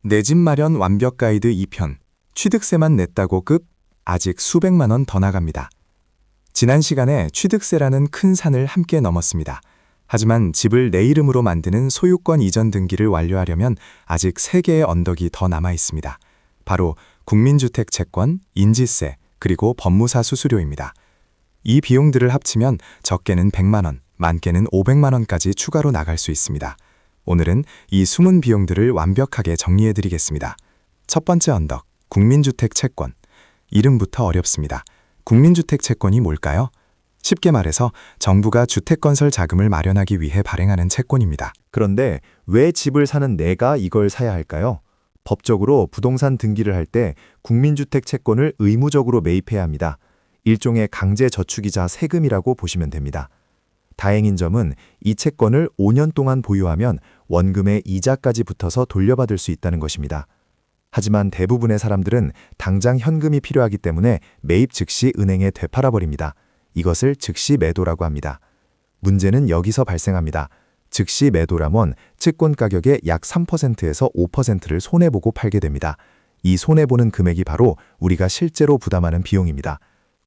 내 집 마련 완벽 가이드 2편. 취득세만 냈다고 급? 아직 수백만 원 더 나갑니다. 지난 시간에 취득세라는 큰 산을 함께 넘었습니다. 하지만 집을 내 이름으로 만드는 소유권 이전 등기를 완료하려면 아직 3개의 언덕이 더 남아 있습니다. 바로 국민주택 채권, 인지세, 그리고 법무사 수수료입니다. 이 비용들을 합치면 적게는 100만 원, 많게는 500만 원까지 추가로 나갈 수 있습니다. 오늘은 이 숨은 비용들을 완벽하게 정리해드리겠습니다. 첫 번째 언덕, 국민주택 채권. 이름부터 어렵습니다. 국민주택 채권이 뭘까요? 쉽게 말해서 정부가 주택건설 자금을 마련하기 위해 발행하는 채권입니다. 그런데 왜 집을 사는 내가 이걸 사야 할까요? 법적으로 부동산 등기를 할 때 국민주택 채권을 의무적으로 매입해야 합니다. 일종의 강제 저축이자 세금이라고 보시면 됩니다. 다행인 점은 이 채권을 5년 동안 보유하면 원금의 이자까지 붙어서 돌려받을 수 있다는 것입니다. 하지만 대부분의 사람들은 당장 현금이 필요하기 때문에 매입 즉시 은행에 되팔아버립니다. 이것을 즉시 매도라고 합니다. 문제는 여기서 발생합니다. 즉시 매도라면 채권 가격의 약 3%에서 5%를 손해보고 팔게 됩니다. 이 손해보는 금액이 바로 우리가 실제로 부담하는 비용입니다.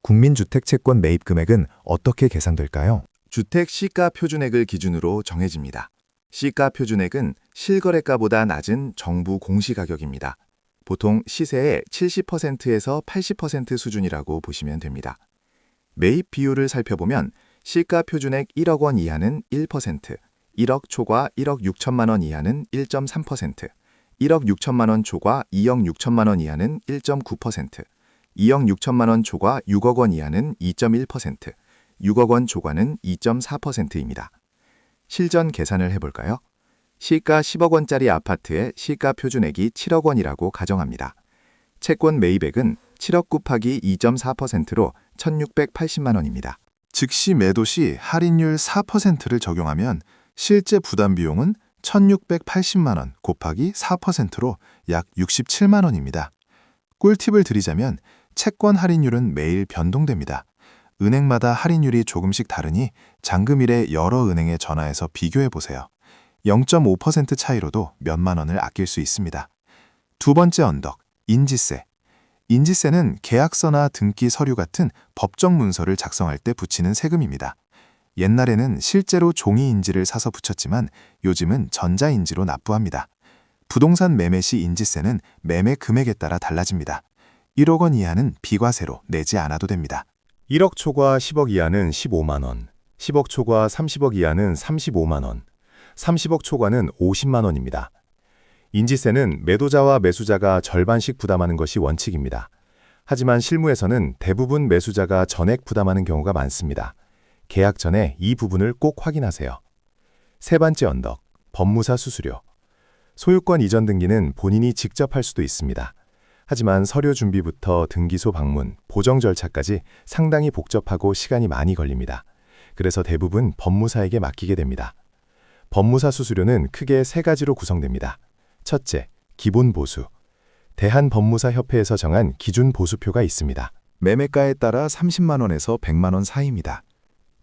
국민주택 채권 매입 금액은 어떻게 계산될까요? 주택 시가 표준액을 기준으로 정해집니다. 시가 표준액은 실거래가보다 낮은 정부 공시가격입니다. 보통 시세의 70%에서 80% 수준이라고 보시면 됩니다. 매입 비율을 살펴보면 시가 표준액 1억 원 이하는 1%, 1억 초과 1억 6천만 원 이하는 1.3%, 1억 6천만 원 초과 2억 6천만 원 이하는 1.9%, 2억 6천만 원 초과 6억 원 이하는 2.1%, 6억 원 초과는 2.4%입니다. 실전 계산을 해볼까요? 시가 10억 원짜리 아파트의 시가 표준액이 7억 원이라고 가정합니다. 채권 매입액은 7억 곱하기 2.4%로 1,680만 원입니다. 즉시 매도 시 할인율 4%를 적용하면 실제 부담 비용은 1,680만 원 곱하기 4%로 약 67만 원입니다. 꿀팁을 드리자면 채권 할인율은 매일 변동됩니다. 은행마다 할인율이 조금씩 다르니 잔금일에 여러 은행에 전화해서 비교해 보세요. 0.5% 차이로도 몇만 원을 아낄 수 있습니다. 두 번째 언덕, 인지세. 인지세는 계약서나 등기 서류 같은 법정 문서를 작성할 때 붙이는 세금입니다. 옛날에는 실제로 종이 인지를 사서 붙였지만 요즘은 전자인지로 납부합니다. 부동산 매매 시 인지세는 매매 금액에 따라 달라집니다. 1억 원 이하는 비과세로 내지 않아도 됩니다. 1억 초과 10억 이하는 15만 원, 10억 초과 30억 이하는 35만 원, 30억 초과는 50만 원입니다. 인지세는 매도자와 매수자가 절반씩 부담하는 것이 원칙입니다. 하지만 실무에서는 대부분 매수자가 전액 부담하는 경우가 많습니다. 계약 전에 이 부분을 꼭 확인하세요. 세 번째 언덕, 법무사 수수료. 소유권 이전 등기는 본인이 직접 할 수도 있습니다. 하지만 서류 준비부터 등기소 방문, 보정 절차까지 상당히 복잡하고 시간이 많이 걸립니다. 그래서 대부분 법무사에게 맡기게 됩니다. 법무사 수수료는 크게 3가지로 구성됩니다. 첫째, 기본 보수. 대한법무사협회에서 정한 기준 보수표가 있습니다. 매매가에 따라 30만 원에서 100만 원 사이입니다.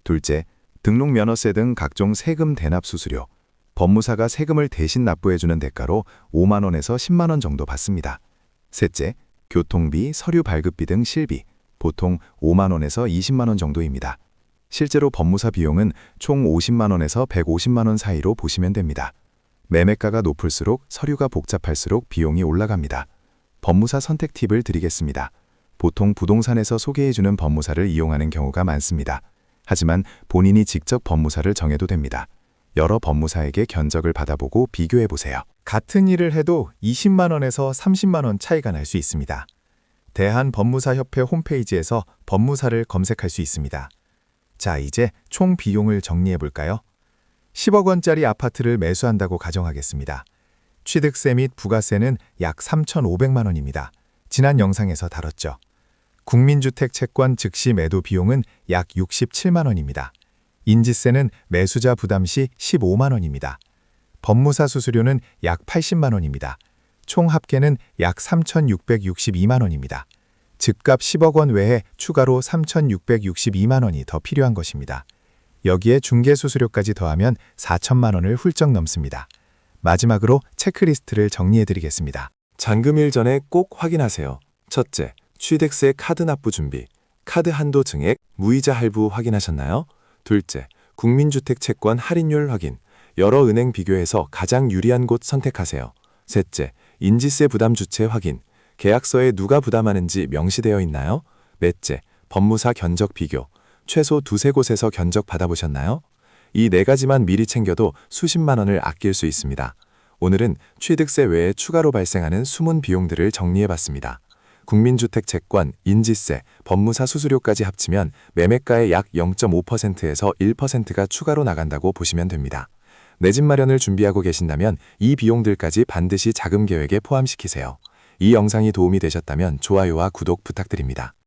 둘째, 등록 면허세 등 각종 세금 대납 수수료. 법무사가 세금을 대신 납부해주는 대가로 5만 원에서 10만 원 정도 받습니다. 셋째, 교통비, 서류 발급비 등 실비, 보통 5만 원에서 20만 원 정도입니다. 실제로 법무사 비용은 총 50만 원에서 150만 원 사이로 보시면 됩니다. 매매가가 높을수록 서류가 복잡할수록 비용이 올라갑니다. 법무사 선택 팁을 드리겠습니다. 보통 부동산에서 소개해주는 법무사를 이용하는 경우가 많습니다. 하지만 본인이 직접 법무사를 정해도 됩니다. 여러 법무사에게 견적을 받아보고 비교해보세요. 같은 일을 해도 20만 원에서 30만 원 차이가 날 수 있습니다. 대한법무사협회 홈페이지에서 법무사를 검색할 수 있습니다. 자, 이제 총 비용을 정리해 볼까요? 10억 원짜리 아파트를 매수한다고 가정하겠습니다. 취득세 및 부가세는 약 3,500만 원입니다. 지난 영상에서 다뤘죠. 국민주택 채권 즉시 매도 비용은 약 67만 원입니다. 인지세는 매수자 부담 시 15만 원입니다. 법무사 수수료는 약 80만 원입니다. 총 합계는 약 3,662만 원입니다. 집값 10억 원 외에 추가로 3,662만 원이 더 필요한 것입니다. 여기에 중개수수료까지 더하면 4천만 원을 훌쩍 넘습니다. 마지막으로 체크리스트를 정리해드리겠습니다. 잔금일 전에 꼭 확인하세요. 첫째, 취득세 카드 납부 준비. 카드 한도 증액, 무이자 할부 확인하셨나요? 둘째, 국민주택 채권 할인율 확인. 여러 은행 비교해서 가장 유리한 곳 선택하세요. 셋째, 인지세 부담 주체 확인. 계약서에 누가 부담하는지 명시되어 있나요? 넷째, 법무사 견적 비교. 최소 두세 곳에서 견적 받아보셨나요? 이 네 가지만 미리 챙겨도 수십만 원을 아낄 수 있습니다. 오늘은 취득세 외에 추가로 발생하는 숨은 비용들을 정리해봤습니다. 국민주택 채권, 인지세, 법무사 수수료까지 합치면 매매가의 약 0.5%에서 1%가 추가로 나간다고 보시면 됩니다. 내 집 마련을 준비하고 계신다면 이 비용들까지 반드시 자금 계획에 포함시키세요. 이 영상이 도움이 되셨다면 좋아요와 구독 부탁드립니다.